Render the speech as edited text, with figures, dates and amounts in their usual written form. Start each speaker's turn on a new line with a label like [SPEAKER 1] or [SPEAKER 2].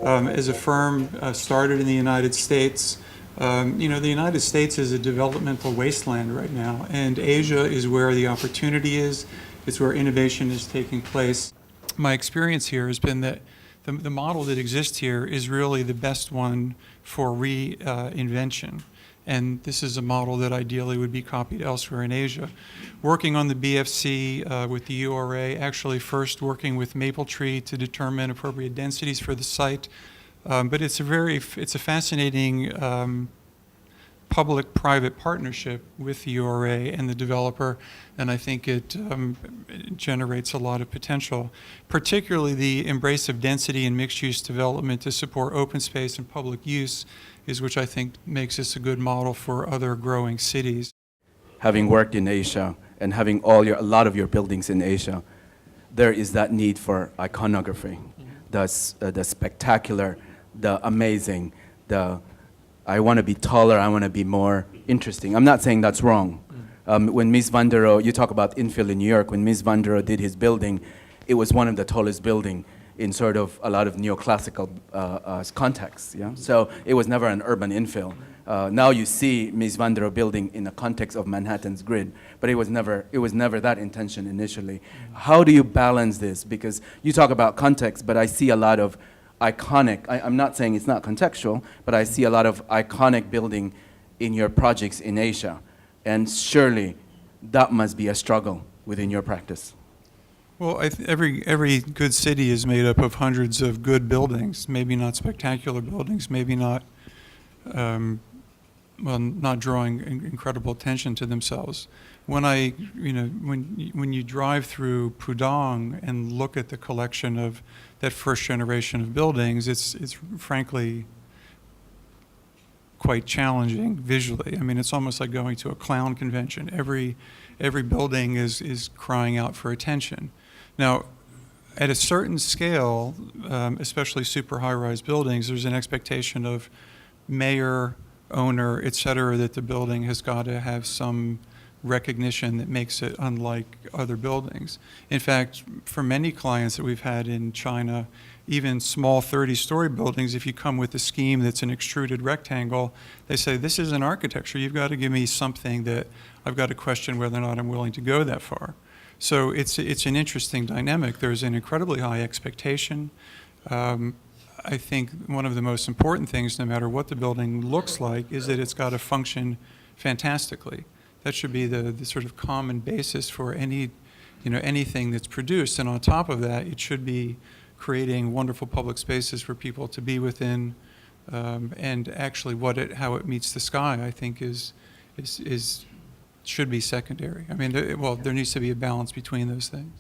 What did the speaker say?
[SPEAKER 1] as a firm started in the United States. The United States is a developmental wasteland right now, and Asia is where the opportunity is. It's where innovation is taking place. My experience here has been that the model that exists here is really the best one for reinvention. And this is a model that ideally would be copied elsewhere in Asia. Working on the BFC with the URA, actually first working with Mapletree to determine appropriate densities for the site. But it's a fascinating public-private partnership with the URA and the developer, and I think it generates a lot of potential, particularly the embrace of density and mixed-use development to support open space and public use is which I think makes this a good model for other growing cities.
[SPEAKER 2] Having worked in Asia and having a lot of your buildings in Asia, there is that need for iconography, the spectacular, the amazing, I want to be taller, I want to be more interesting. I'm not saying that's wrong. When Mies van der Rohe, you talk about infill in New York, when Mies van der Rohe did his building, it was one of the tallest buildings in sort of a lot of neoclassical contexts. Yeah? So it was never an urban infill. Now you see Mies van der Rohe building in the context of Manhattan's grid, but it was never that intention initially. How do you balance this? Because you talk about context, but I see a lot of iconic, I'm not saying it's not contextual, but I see a lot of iconic building in your projects in Asia. And surely that must be a struggle within your practice.
[SPEAKER 1] Well, every good city is made up of hundreds of good buildings, maybe not spectacular buildings, maybe not, not drawing incredible attention to themselves. When when you drive through Pudong and look at the collection of that first generation of buildings, it's frankly quite challenging visually. I mean, it's almost like going to a clown convention. Every building is crying out for attention. Now, at a certain scale, especially super high-rise buildings, there's an expectation of mayor, owner, et cetera, that the building has got to have some recognition that makes it unlike other buildings. In fact, for many clients that we've had in China, even small 30-story buildings, if you come with a scheme that's an extruded rectangle, they say, this isn't architecture. You've got to give me something that I've got to question whether or not I'm willing to go that far. So it's an interesting dynamic. There's an incredibly high expectation. I think one of the most important things, no matter what the building looks like, is that it's got to function fantastically. That should be the sort of common basis for anything that's produced. And on top of that, it should be creating wonderful public spaces for people to be within. And actually, how it meets the sky, I think, should be secondary. I mean, there needs to be a balance between those things.